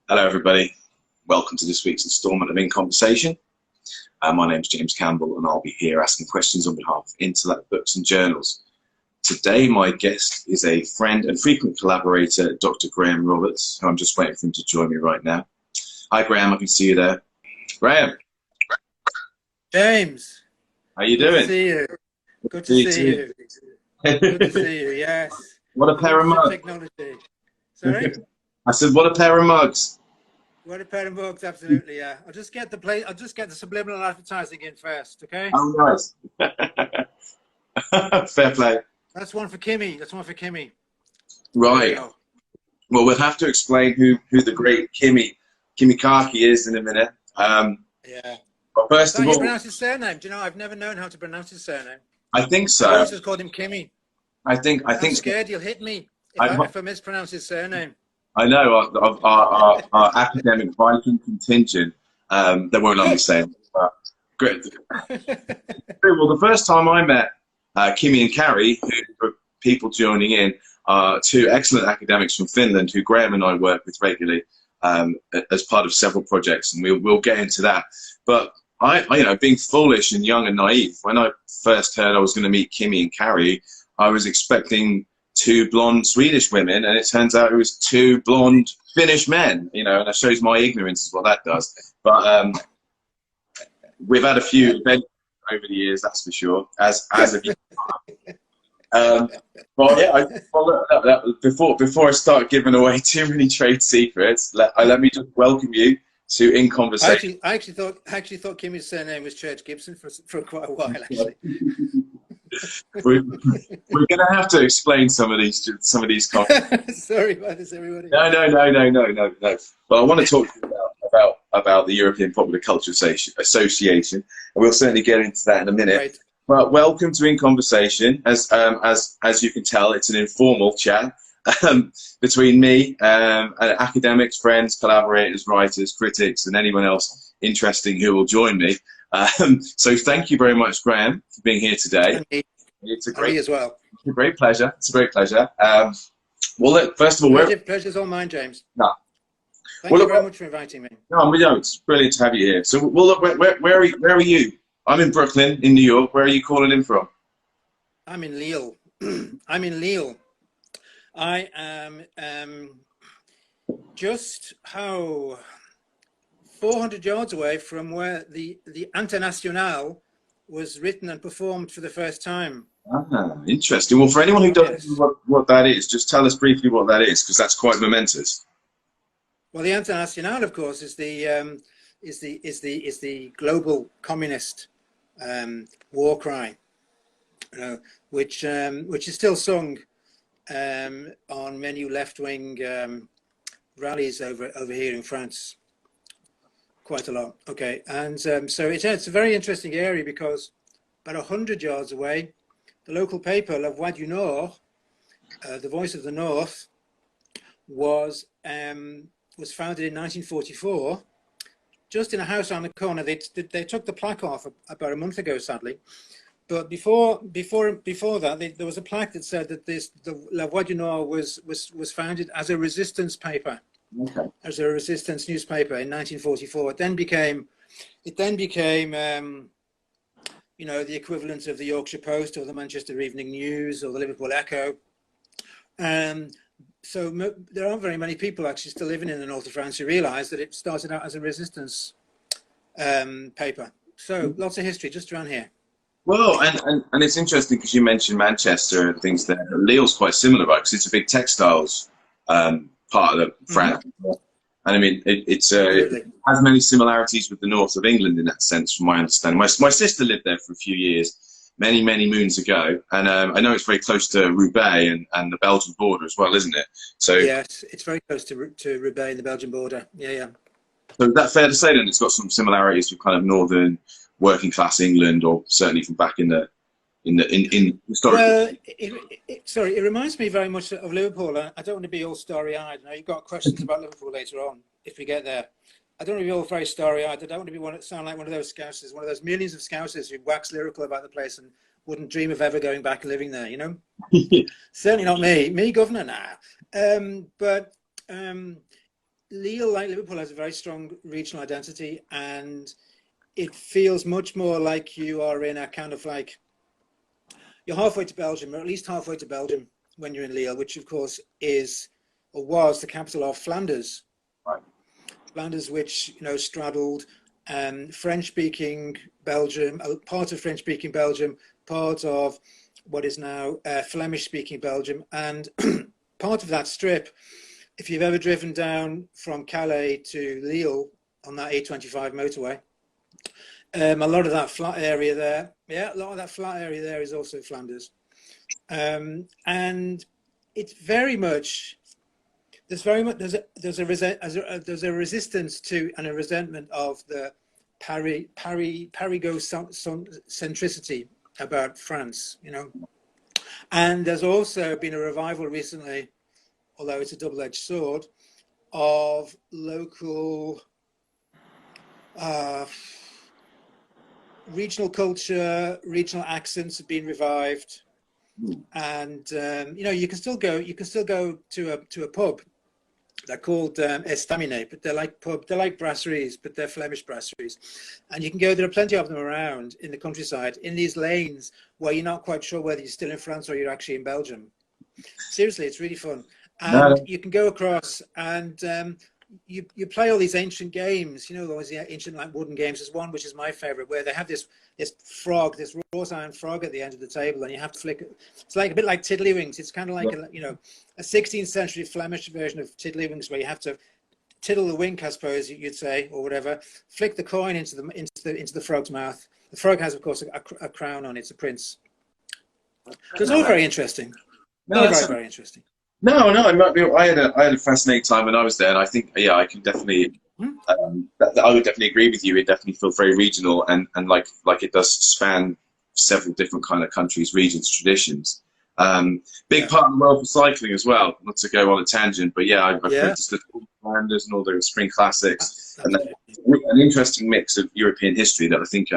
Hello, everybody. Welcome to this week's instalment of In Conversation. My name is James Campbell, and I'll be here asking questions on behalf of Intellect Books and Journals. Today, my guest is a friend and frequent collaborator, Dr. Graham Roberts, who I'm just waiting for him to join me right now. Hi, Graham. I can see you there. Graham. James. How you Good doing? to see you. Good to see you. Good to see you, yes. What a pair of mugs. Technology. Sorry? I said, what a pair of mugs. What a pair of mugs, absolutely, yeah. I'll just get the subliminal advertising in first, okay? Oh, nice. Fair play. That's one for Kimmy. That's one for Kimmy. Right. Well, we'll have to explain who the great Kimi Kaki is in a minute. Yeah. But first of How do you all, pronounce his surname? Do you know, I've never known how to pronounce his surname. I think so. I always just called him Kimmy. I think I'm scared you'll hit me if I mispronounce his surname. I know our academic Viking contingent, they won't understand. But great. Well, the first time I met Kimi and Kari, who were people joining in, are two excellent academics from Finland who Graham and I work with regularly as part of several projects, and we'll get into that. But I, being foolish and young and naive, when I first heard I was going to meet Kimi and Kari, I was expecting two blonde Swedish women, and it turns out it was two blonde Finnish men, and that shows my ignorance is what that does. But we've had a few events over the years, that's for sure, as of you. But yeah, before I start giving away too many trade secrets, let me just welcome you to In Conversation. I actually thought Kimmy's surname was Church Gibson for quite a while, actually. We're going to have to explain some of these concepts. Sorry about this, everybody. No. But I want to talk to you about the European Popular Culture Association, and we'll certainly get into that in a minute. Right. But welcome to In Conversation. As you can tell, it's an informal chat between me and academics, friends, collaborators, writers, critics, and anyone else interesting who will join me. So thank you very much, Graham, for being here today. It's a great pleasure. It's a great pleasure. Well, look, first of all, pleasure's all mine, James. No. Thank you very much for inviting me. No, it's brilliant to have you here. So, well, look, where are you? I'm in Brooklyn, in New York. Where are you calling in from? I'm in Lille. I'm in Lille. I am just 400 yards away from where the Internationale was written and performed for the first time. Ah, interesting. Well, for anyone who doesn't know what that is, just tell us briefly what that is, because that's quite momentous. Well, the Internationale, of course, is the global communist war cry, which is still sung on many left-wing rallies over here in France. Quite a lot. Okay, and so it's a very interesting area because about 100 yards away, the local paper La Voix du Nord, the Voice of the North, was founded in 1944, just in a house on the corner. They took the plaque off about a month ago, sadly. But before that, there was a plaque that said that the La Voix du Nord was founded as a resistance paper. Okay. As a resistance newspaper in 1944. It then became the equivalent of the Yorkshire Post or the Manchester Evening News or the Liverpool Echo. So there aren't very many people actually still living in the north of France who realise that it started out as a resistance paper. So lots of history just around here. Well, and it's interesting because you mentioned Manchester and things there. Lille's quite similar, right? Because it's a big textiles part of France. Mm-hmm. And I mean, it has many similarities with the north of England in that sense, from my understanding. My sister lived there for a few years, many moons ago, and I know it's very close to Roubaix and the Belgian border as well, isn't it? So yes, it's very close to Roubaix and the Belgian border. Yeah. So is that fair to say then? It's got some similarities with kind of northern working class England, or certainly from back in historically. Well, it reminds me very much of Liverpool. I don't want to be all starry-eyed. Now, you've got questions about Liverpool later on, if we get there. I don't want to be all very starry-eyed. I don't want to sound like one of those Scousers, one of those millions of Scousers who wax lyrical about the place and wouldn't dream of ever going back and living there, you know? Certainly not me. Me, governor, now. But Lille, like Liverpool, has a very strong regional identity, and it feels much more like you are in a kind of like, you're halfway to Belgium, or at least halfway to Belgium when you're in Lille, which of course is, or was, the capital of Flanders. Right. Flanders, which, you know, straddled French-speaking Belgium, part of French-speaking Belgium, part of what is now Flemish-speaking Belgium, and part of that strip. If you've ever driven down from Calais to Lille on that A25 motorway, a lot of that flat area there, a lot of that flat area there is also Flanders, and it's very much. There's a resistance to and a resentment of the Parigo-centricity about France, you know. And there's also been a revival recently, although it's a double-edged sword, of local regional culture, regional accents have been revived, and you know, you can still go to a pub. They're called Estaminet, but they're like brasseries, but they're Flemish brasseries. And you can go, there are plenty of them around in the countryside, in these lanes where you're not quite sure whether you're still in France or you're actually in Belgium. Seriously, it's really fun. And you can go across and you play all these ancient games, you know, those ancient like wooden games. There's one which is my favorite, where they have this frog, this wrought iron frog at the end of the table, and you have to flick it. It's like a bit like tiddlywinks. It's kind of like a, you know, a 16th century Flemish version of tiddlywinks, where you have to tiddle the wink, I suppose you'd say, or whatever. Flick the coin into the frog's mouth. The frog has, of course, a crown on it. It's a prince. So it's all very interesting. Very interesting. No, I had a fascinating time when I was there, and I think, yeah, I can definitely, I would definitely agree with you. It definitely feels very regional, and like it does span several different kind of countries, regions, traditions. Big part of the world for cycling as well. Not to go on a tangent, but yeah, I've practiced the Flanders and all the spring classics, and an interesting mix of European history that I think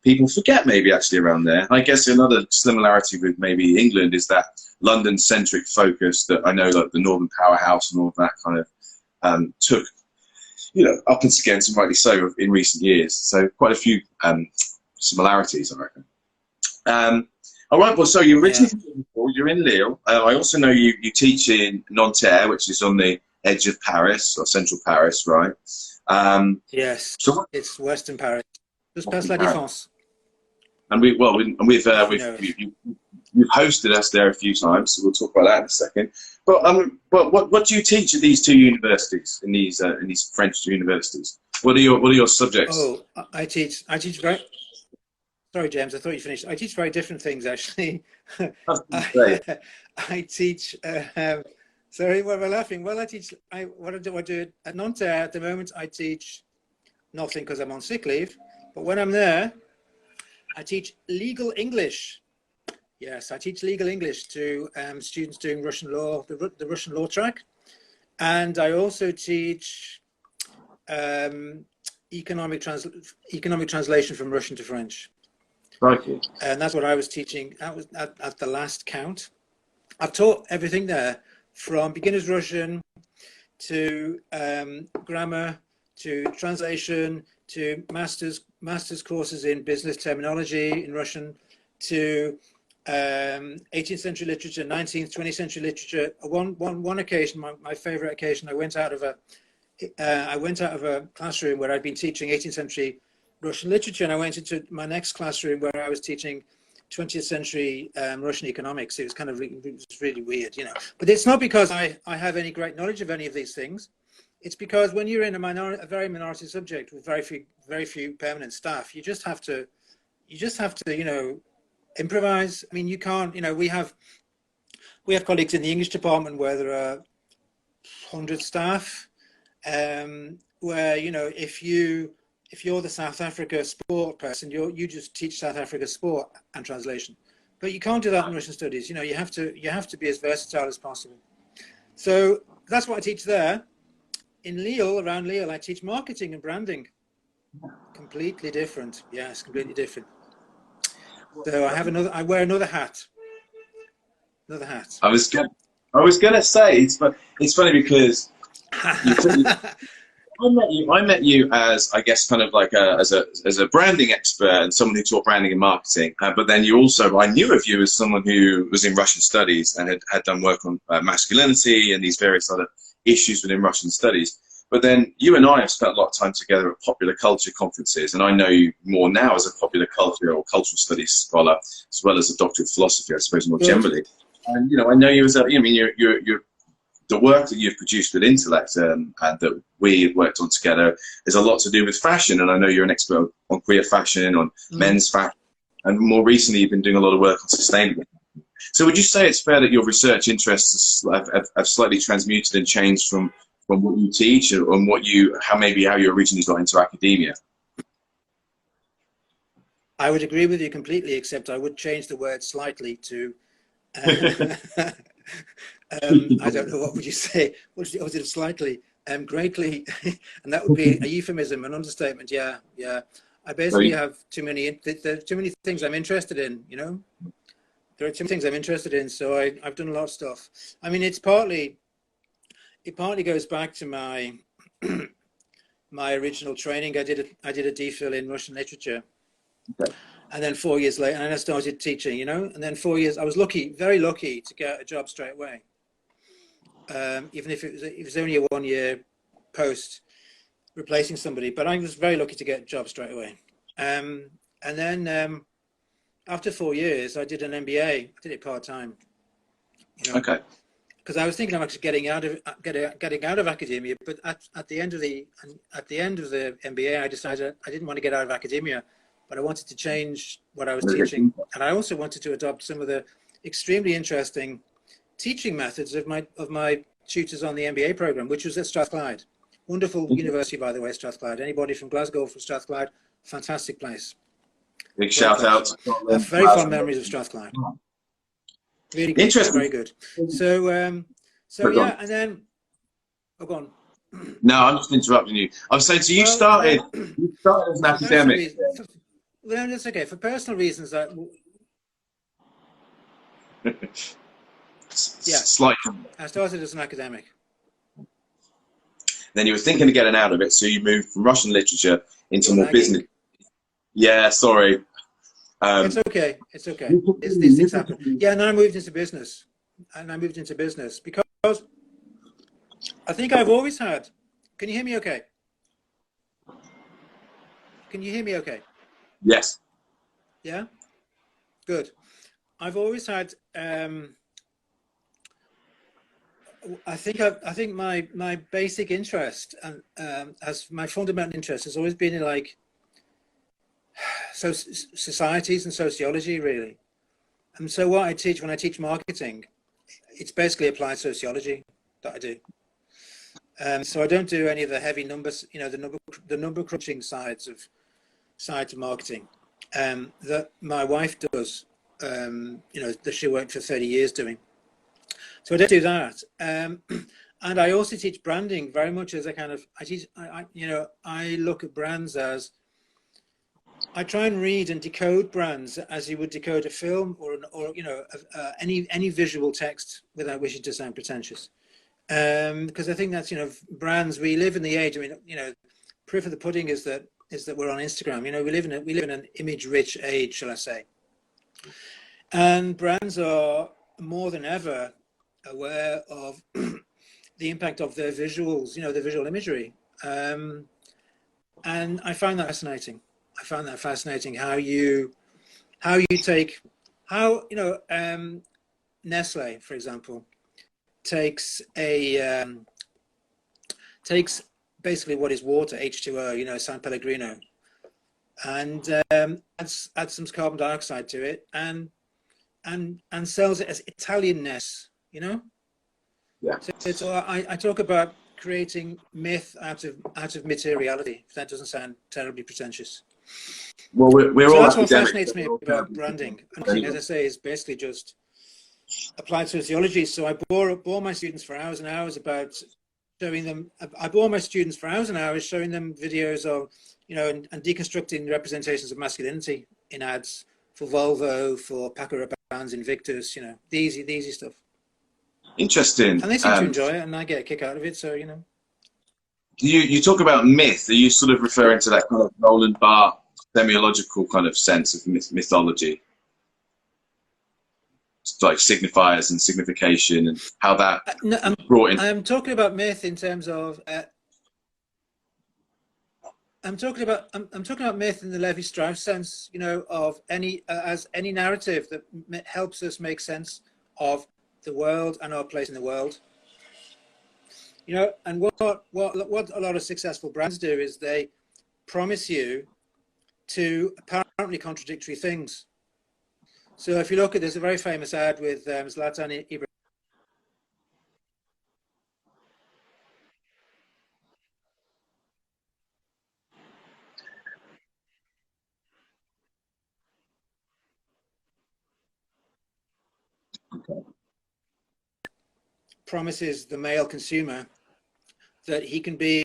people forget maybe actually around there. I guess another similarity with maybe England is that London-centric focus that I know that the Northern Powerhouse and all of that kind of took, you know, up against, and rightly so, in recent years. So quite a few similarities, I reckon. All right, well, so you're originally from Liverpool, you're in Lille. I also know you teach in Nanterre, which is on the edge of Paris, or central Paris, right? Yes, so it's Western Paris, just past La Défense. And we've hosted us there a few times, so we'll talk about that in a second. But what do you teach at these two universities, in these French universities? What are your subjects? Oh, I teach very. Sorry, James, I thought you finished. I teach very different things, actually. I teach. Sorry, why am I laughing? Well, I teach. What do I do at Nanterre at the moment? I teach nothing because I'm on sick leave. But when I'm there, I teach legal English. Yes, I teach legal English to students doing Russian law, the Russian law track, and I also teach economic translation from Russian to French. Okay. And that's what I was teaching. That was at the last count. I've taught everything there, from beginner's Russian to grammar to translation to master's courses in business terminology in Russian to 18th century literature, 19th, 20th century literature. One occasion, my favorite occasion, I went out of a classroom where I'd been teaching 18th century Russian literature, and I went into my next classroom where I was teaching 20th century Russian economics. It was kind of it was really weird, you know. But it's not because I have any great knowledge of any of these things. It's because when you're in a very minority subject with very few permanent staff, you just have to, you know, improvise. I mean, you can't, you know, we have colleagues in the English department where there are 100 staff, where, you know, if you're the South Africa sport person, you just teach South Africa sport and translation. But you can't do that in Russian studies. You know, you have to be as versatile as possible. So that's what I teach there. In Lille, around Lille, I teach marketing and branding. Completely different. Yes, completely different. So I wear another hat. Another hat. I was gonna say it's funny because You, I met you as, I guess, kind of like as a branding expert and someone who taught branding and marketing. But then you also, I knew of you as someone who was in Russian studies and had done work on masculinity and these various other issues within Russian studies. But then you and I have spent a lot of time together at popular culture conferences, and I know you more now as a popular culture or cultural studies scholar, as well as a doctor of philosophy, I suppose, more generally. And I know you as a, I mean, you're the work that you've produced with Intellect and that we've worked on together is a lot to do with fashion. And I know you're an expert on queer fashion, on men's fashion, and more recently you've been doing a lot of work on sustainability. So would you say it's fair that your research interests have slightly transmuted and changed from what you teach and how you originally got into academia? I would agree with you completely, except I would change the word slightly to I don't know, what would you say? Was it slightly? Greatly, and that would be a euphemism, an understatement. Yeah. I basically have too many things I'm interested in, There are too many things I'm interested in, so I've done a lot of stuff. I mean, it partly goes back to my my original training. I did a DPhil in Russian literature. Okay. And then 4 years later, and I started teaching, and then 4 years, I was lucky, very lucky to get a job straight away. Even if it was only a 1 year post replacing somebody, but I was very lucky to get a job straight away. And then after 4 years, I did an MBA. I did it part-time. Okay. Because I was thinking of actually getting out of academia, but at the end of the MBA, I decided I didn't want to get out of academia, but I wanted to change what I was teaching, and I also wanted to adopt some of the extremely interesting teaching methods of my tutors on the MBA program, which was at Strathclyde. Wonderful university, by the way, Strathclyde. Anybody from Glasgow, from Strathclyde, fantastic place. Big shout out to Scotland. I have very fond memories of Strathclyde. Really good, interesting, very good. So yeah, and then go on. No, I'm just interrupting you. I was saying, so you started as an academic. Well, that's okay. For personal reasons, yeah. Slightly. I started as an academic. Then you were thinking of getting out of it, so you moved from Russian literature into more business. Yeah, sorry. It's okay. It's okay. These things happen. Yeah, and then I moved into business. Because I think I've always had. Can you hear me okay? Can you hear me okay? Yes. Yeah? Good. I've always had I think my basic interest and as my fundamental interest has always been in like societies and sociology, really. And so what I teach when I teach marketing, it's basically applied sociology that I do. So I don't do any of the heavy numbers, the number crunching sides of marketing that my wife does. That she worked for 30 years doing. So I don't do that. And I also teach branding very much as a kind of, I look at brands as, I try and read and decode brands as you would decode a film or any visual text without wishing to sound pretentious. Because I think that's, brands, we live in the age, proof of the pudding is that we're on Instagram. We live in an image-rich age, shall I say. And brands are more than ever aware of the impact of their visuals, the visual imagery. And I find that fascinating. How Nestle, for example, takes basically what is water, H2O, San Pellegrino, and adds some carbon dioxide to it and sells it as Italianness, Yeah. So I talk about creating myth out of materiality, if that doesn't sound terribly pretentious. Well, we're so all that's what fascinates me about branding. And as I say, is basically just applied sociology. So I bore my students for hours and hours about showing them. I bore my students for hours and hours showing them videos of, and deconstructing representations of masculinity in ads for Volvo, for Paco Rabanne's Invictus, the easy stuff. Interesting. And they seem to enjoy it, and I get a kick out of it. So You talk about myth. Are you sort of referring to that kind of Roland Barthes semiological kind of sense of mythology? Like signifiers and signification and how that No, brought in. I'm talking about myth in terms of. I'm talking about myth in the Levi-Strauss sense, you know, of any as any narrative that helps us make sense of the world and our place in the world. You know, and what a lot of successful brands do is they promise you to apparently contradictory things. So if you look at, there's a very famous ad with Zlatan Ibrahimovic. Promises the male consumer that he can be,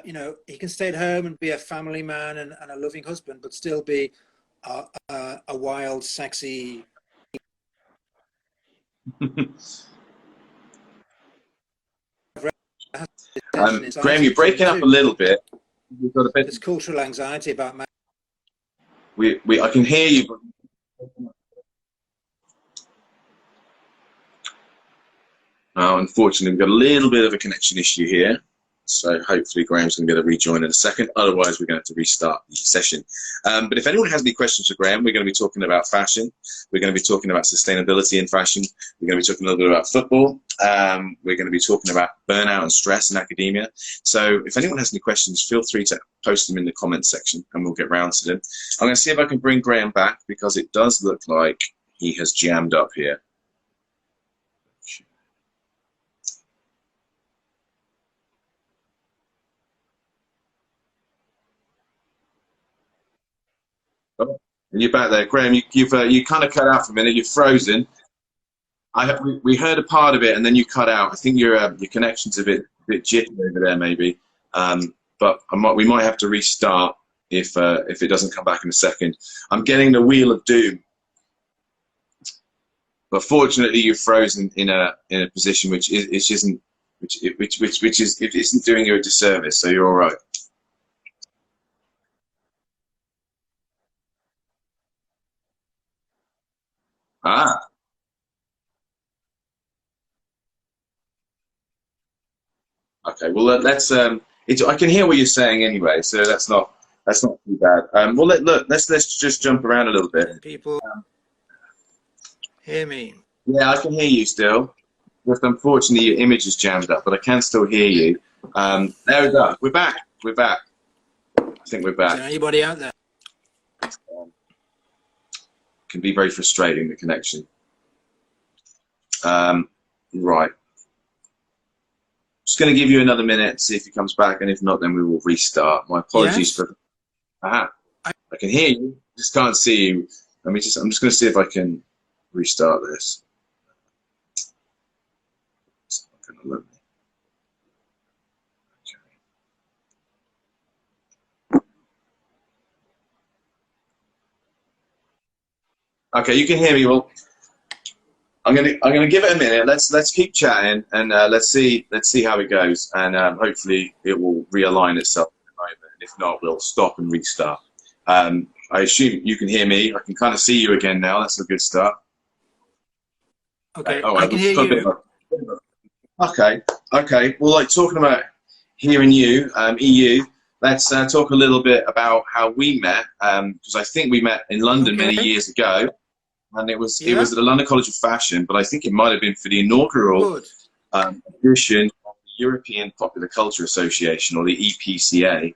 you know, he can stay at home and be a family man and a loving husband, but still be a wild, sexy. Graham, you're breaking up a little bit. We've got a bit. There's cultural anxiety about. I can hear you. But unfortunately, we've got a little bit of a connection issue here. So hopefully Graham's going to be able to rejoin in a second. Otherwise, we're going to have to restart the session. But if anyone has any questions for Graham, we're going to be talking about fashion. We're going to be talking about sustainability in fashion. We're going to be talking a little bit about football. We're going to be talking about burnout and stress in academia. So if anyone has any questions, feel free to post them in the comments section and we'll get round to them. I'm going to see if I can bring Graham back because it does look like he has jammed up here. Oh, and you're back there, Graham. You kind of cut out for a minute. You're frozen. We heard a part of it, and then you cut out. I think your connection's a bit jittery over there, maybe. But we might have to restart if it doesn't come back in a second. I'm getting the wheel of doom, but fortunately, you're frozen in a position which isn't doing you a disservice. So you're all right. Ah, okay. Well, let's. I can hear what you're saying anyway, so that's not too bad. Well, let's just jump around a little bit. People hear me. Yeah, I can hear you still. Just unfortunately, your image is jammed up, but I can still hear you. There we go. We're back. We're back. I think we're back. Is there anybody out there? Can be very frustrating, the connection. Right. Just going to give you another minute, see if he comes back, and if not, then we will restart. My apologies for. I can hear you, just can't see you. I'm just going to see if I can restart this. It's not going to let me. Okay, you can hear me. Well, I'm gonna give it a minute. Let's keep chatting and let's see how it goes, and hopefully it will realign itself in a moment. And if not, we'll stop and restart. I assume you can hear me. I can kind of see you again now. That's a good start. Okay, I can hear you. Okay. Well, like talking about hearing you, EU. Let's talk a little bit about how we met, because I think we met in London many years ago. And it was at the London College of Fashion, but I think it might have been for the inaugural edition of the European Popular Culture Association, or the EPCA,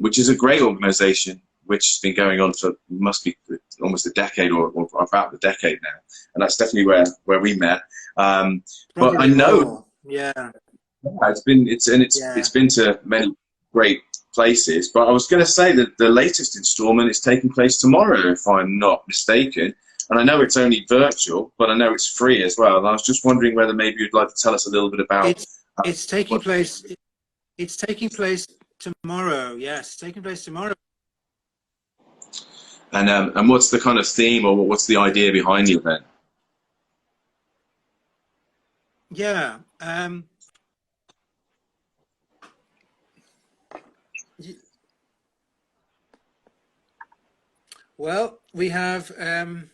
which is a great organisation which has been going on for must be almost a decade or about a decade now, and that's definitely where we met. But I know, it's been to many great places. But I was going to say that the latest instalment is taking place tomorrow, if I'm not mistaken. And I know it's only virtual, but I know it's free as well. And I was just wondering whether maybe you'd like to tell us a little bit about. It's taking place. It's taking place tomorrow. Yes, taking place tomorrow. And what's the kind of theme, or what's the idea behind the event? Yeah. Well, we have three.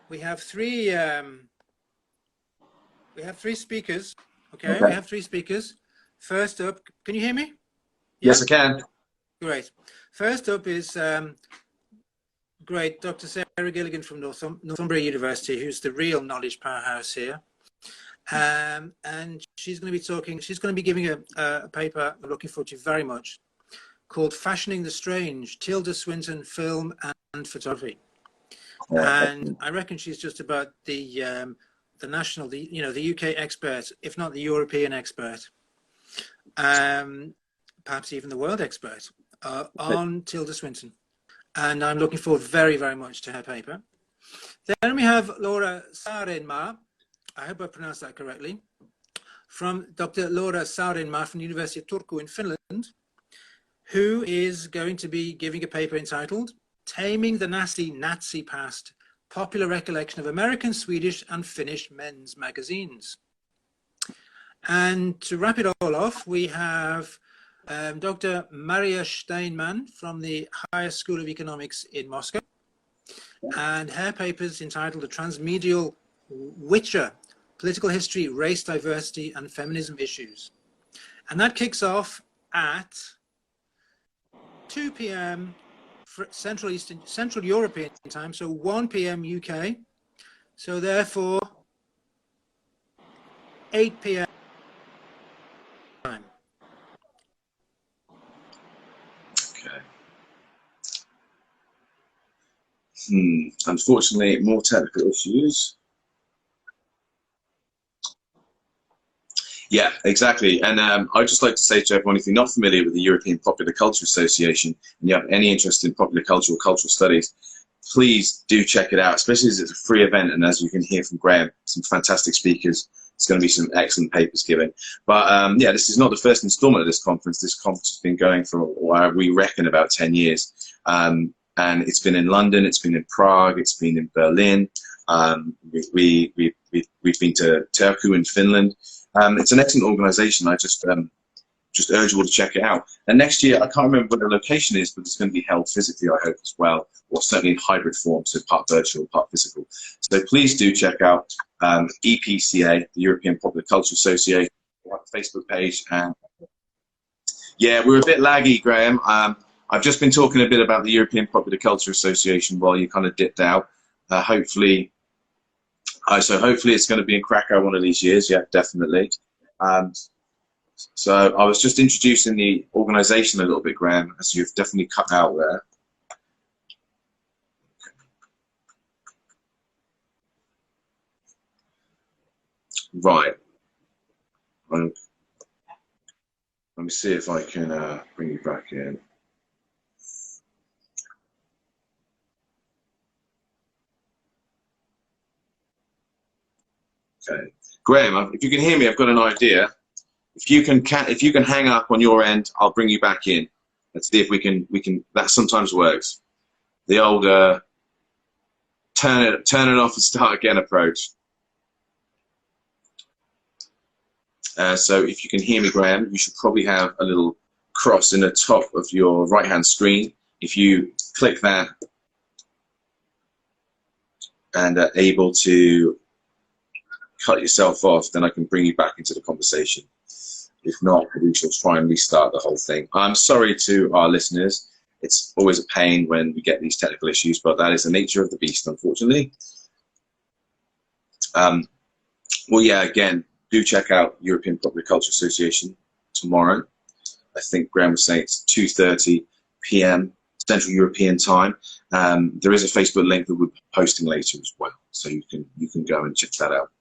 We have three speakers. Okay, we have three speakers. First up, can you hear me? Yes, I can. Great. First up is great Dr. Sarah Gilligan from Northumbria University, who's the real knowledge powerhouse here. And she's going to be giving a paper I'm looking forward to very much, called Fashioning the Strange, Tilda Swinton, Film and Photography. And I reckon she's just about the UK expert, if not the European expert, perhaps even the world expert on Tilda Swinton. And I'm looking forward very, very much to her paper. Then we have Laura Saarenmaa, I hope I pronounced that correctly, from Dr. Laura Saarenmaa from the University of Turku in Finland, who is going to be giving a paper entitled Taming the Nasty Nazi Past, Popular Recollection of American, Swedish and Finnish Men's Magazines. And to wrap it all off, we have Dr. Maria Steinman from the Higher School of Economics in Moscow, and her paper is entitled A Transmedial Witcher, Political History, Race, Diversity and Feminism Issues. And that kicks off at 2 p.m. Central European time, so 1 p.m. UK, so therefore 8 p.m. time. Okay. Unfortunately, more technical issues. Yeah, exactly. And I'd just like to say to everyone, if you're not familiar with the European Popular Culture Association and you have any interest in popular culture or cultural studies, please do check it out, especially as it's a free event. And as you can hear from Graham, some fantastic speakers. It's going to be some excellent papers given. But yeah, this is not the first installment of this conference. This conference has been going for, we reckon, about 10 years. And it's been in London, it's been in Prague, it's been in Berlin. We've been to Turku in Finland. It's an excellent organization. I just urge you all to check it out. And next year, I can't remember where the location is, but it's going to be held physically, I hope, as well, or certainly in hybrid form, so part virtual, part physical. So please do check out EPCA, the European Popular Culture Association, Facebook page. And yeah, we're a bit laggy, Graham. I've just been talking a bit about the European Popular Culture Association while you kind of dipped out. Hopefully it's going to be in Krakow one of these years. Yeah, definitely. So I was just introducing the organization a little bit, Graham, as you've definitely cut out there. Right. Let me see if I can bring you back in. Okay. Graham, if you can hear me, I've got an idea. If you can hang up on your end, I'll bring you back in. Let's see if we can. That sometimes works. The old turn it off and start again approach. So if you can hear me, Graham, you should probably have a little cross in the top of your right-hand screen. If you click that and are able to cut yourself off, then I can bring you back into the conversation. If not, we shall try and restart the whole thing. I'm sorry to our listeners. It's always a pain when we get these technical issues, but that is the nature of the beast, unfortunately. Well, yeah, again, do check out European Popular Culture Association tomorrow. I think Graham was saying it's 2:30 p.m. Central European time. There is a Facebook link that we're posting later as well, so you can go and check that out.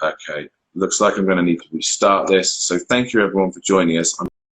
Okay, looks like I'm going to need to restart this. So thank you everyone for joining us.